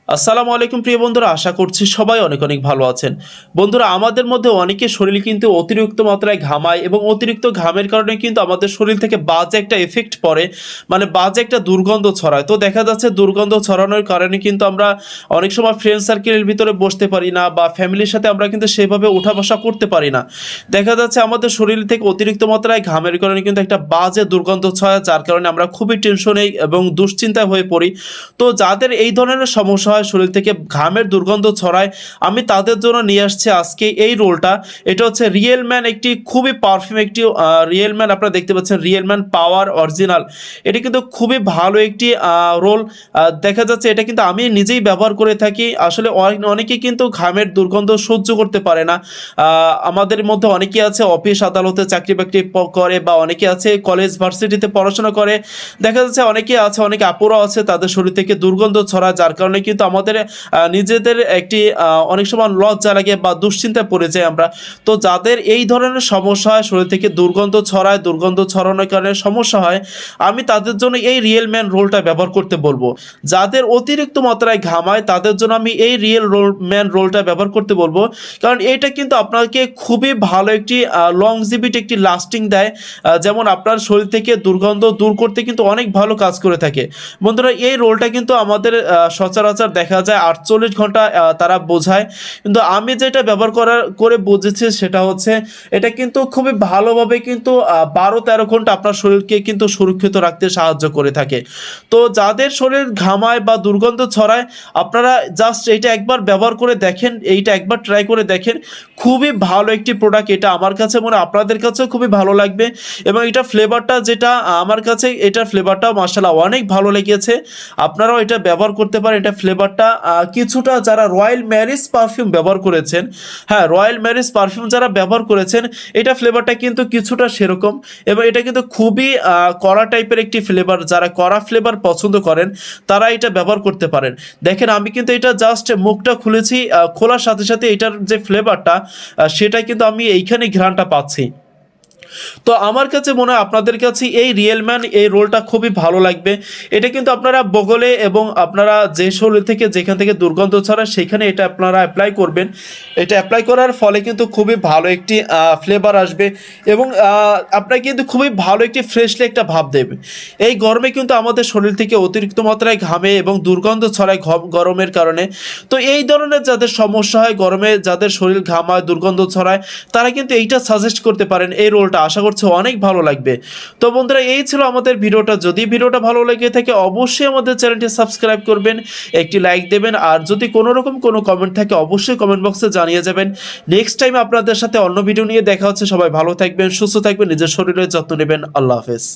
আসসালামু আলাইকুম প্রিয় বন্ধুরা, আশা করছি সবাই অনেক অনেক ভালো আছেন। বন্ধুরা, আমাদের মধ্যে অনেকের শরীর কিন্তু অতিরিক্ত মাত্রায় ঘামায় এবং অতিরিক্ত ঘামের কারণে কিন্তু আমাদের শরীর থেকে বাজে একটা এফেক্ট পড়ে, মানে বাজে একটা দুর্গন্ধ ছড়ায়। তো দেখা যাচ্ছে দুর্গন্ধ ছড়ানোর কারণে কিন্তু আমরা অনেক সময় ফ্রেন্ড সার্কেলের ভিতরে বসতে পারি না, বা ফ্যামিলির সাথে আমরা কিন্তু সেভাবে উঠা বসা করতে পারি না। দেখা যাচ্ছে আমাদের শরীর থেকে অতিরিক্ত মাত্রায় ঘামের কারণে কিন্তু একটা বাজে দুর্গন্ধ ছড়ায়, যার কারণে আমরা খুবই টেনশনে এবং দুশ্চিন্তায় হয়ে পড়ি। তো যাদের এই ধরনের সমস্যা হয়, শরীর থেকে ঘামের দুর্গন্ধ ছড়ায়, আমি তাদের জন্য নিয়ে আসছি আজকে এই রোলটা। এটা হচ্ছে রিয়েল ম্যান, একটি খুবই পারফিউম একটি রিয়েল ম্যান। আপনারা দেখতে পাচ্ছেন রিয়েল ম্যান পাওয়ার অরিজিনাল। এটি কিন্তু খুবই ভালো একটি রোল। দেখা যাচ্ছে এটা কিন্তু আমি নিজেই ব্যবহার করে থাকি। আসলে অনেকে কিন্তু ঘামের দুর্গন্ধ সহ্য করতে পারে না। আমাদের মধ্যে অনেকে আছে অফিস আদালতে চাকরি বাকরি করে, বা অনেকে আছে কলেজ ভার্সিটিতে পড়াশোনা করে। দেখা যাচ্ছে অনেকে আছে, অনেকে আপুরা আছে, তাদের শরীর থেকে দুর্গন্ধ ছড়ায়, যার কারণে কিন্তু আমাদের নিজেদের একটি অনেক সময় লজ্জা লাগে বা দুশ্চিন্তায় পড়ে যাই আমরা। তো যাদের এই ধরনের সমস্যা হয়, শরীর থেকে দুর্গন্ধ ছড়ায়, দুর্গন্ধ ছড়ানোর কারণে সমস্যা হয়, আমি তাদের জন্য এই রিয়েল ম্যান রোলটা ব্যবহার করতে বলবো। যাদের অতিরিক্ত মাত্রায় ঘামায় তাদের জন্য আমি এই রিয়েল ম্যান রোলটা ব্যবহার করতে বলবো। কারণ এটা কিন্তু আপনাকে খুবই ভালো একটি লংজিভিটি, একটি লাস্টিং দেয়। যেমন আপনার শরীর থেকে দুর্গন্ধ দূর করতে কিন্তু অনেক ভালো কাজ করে থাকে। বন্ধুরা, এই রোলটা কিন্তু আমাদের সচরাচর দেখা যায় 48 ঘন্টা তারা বোঝায়, কিন্তু আমি যেটা ব্যবহার করে বুঝেছি সেটা হচ্ছে এটা কিন্তু খুবই ভালোভাবে কিন্তু 12-13 ঘন্টা আপনার শরীরকে কিন্তু সুরক্ষিত রাখতে সাহায্য করে থাকে। তো যাদের শরীর ঘামায় বা দুর্গন্ধ ছড়ায়, আপনারা জাস্ট এইটা একবার ব্যবহার করে দেখেন, এইটা একবার ট্রাই করে দেখেন। খুবই ভালো একটি প্রোডাক্ট, এটা আমার কাছে মনে হয় আপনাদের কাছেও খুবই ভালো লাগবে। এবং এটা ফ্লেভারটা যেটা আমার কাছে, এটার ফ্লেভারটাও মাশাআল্লাহ অনেক ভালো লেগেছে। আপনারাও এটা ব্যবহার করতে পারেন। এটা ফ্লেভারটা কিছুটা যারা রয়্যাল ম্যারিজ পারফিউম ব্যবহার করেছেন, হ্যাঁ, রয়্যাল ম্যারিজ পারফিউম যারা ব্যবহার করেছেন, এটা ফ্লেভারটা কিন্তু কিছুটা সেরকম। এবং এটা কিন্তু খুবই কড়া টাইপের একটি ফ্লেভার। যারা কড়া ফ্লেভার পছন্দ করেন তারা এটা ব্যবহার করতে পারেন। দেখেন, আমি কিন্তু এটা জাস্ট মুখটা খুলেছি, খোলার সাথে সাথে এটার যে ফ্লেভারটা সেটা কিন্তু আমি এইখানে ঘ্রাণটা পাচ্ছি। তো আমার কাছে মনে হয় আপনাদের কাছে এই রিয়েল ম্যান এই রোলটা খুবই ভালো লাগবে। এটা কিন্তু আপনারা বগলে এবং আপনারা যে শরীর থেকে যেখান থেকে দুর্গন্ধ ছড়ায় সেখানে এটা আপনারা অ্যাপ্লাই করবেন। এটা অ্যাপ্লাই করার ফলে কিন্তু খুবই ভালো একটি ফ্লেভার আসবে, এবং আপনার কিন্তু খুবই ভালো একটি ফ্রেশলি একটা ভাব দেবে। এই গরমে কিন্তু আমাদের শরীর থেকে অতিরিক্ত মাত্রায় ঘামে এবং দুর্গন্ধ ছড়ায় গরমের কারণে। তো এই ধরনের যাদের সমস্যা হয়, গরমে যাদের শরীর ঘামায়, দুর্গন্ধ ছড়ায়, তারা কিন্তু এইটা সাজেস্ট করতে পারেন, এই রোলটা। আশা করছি অনেক ভালো লাগবে। তো বন্ধুরা, এই ছিল আমাদের ভিডিওটা। যদি ভিডিওটা ভালো লেগে থাকে অবশ্যই আমাদের চ্যানেলটি সাবস্ক্রাইব করবেন, একটি লাইক দেবেন, আর যদি কোনো রকম কোনো কমেন্ট থাকে অবশ্যই কমেন্ট বক্সে জানিয়ে যাবেন। নেক্সট টাইম আপনাদের সাথে অন্য ভিডিও নিয়ে দেখা হচ্ছে। সবাই ভালো থাকবেন, সুস্থ থাকবেন, নিজের শরীরের যত্ন নেবেন। আল্লাহ হাফেজ।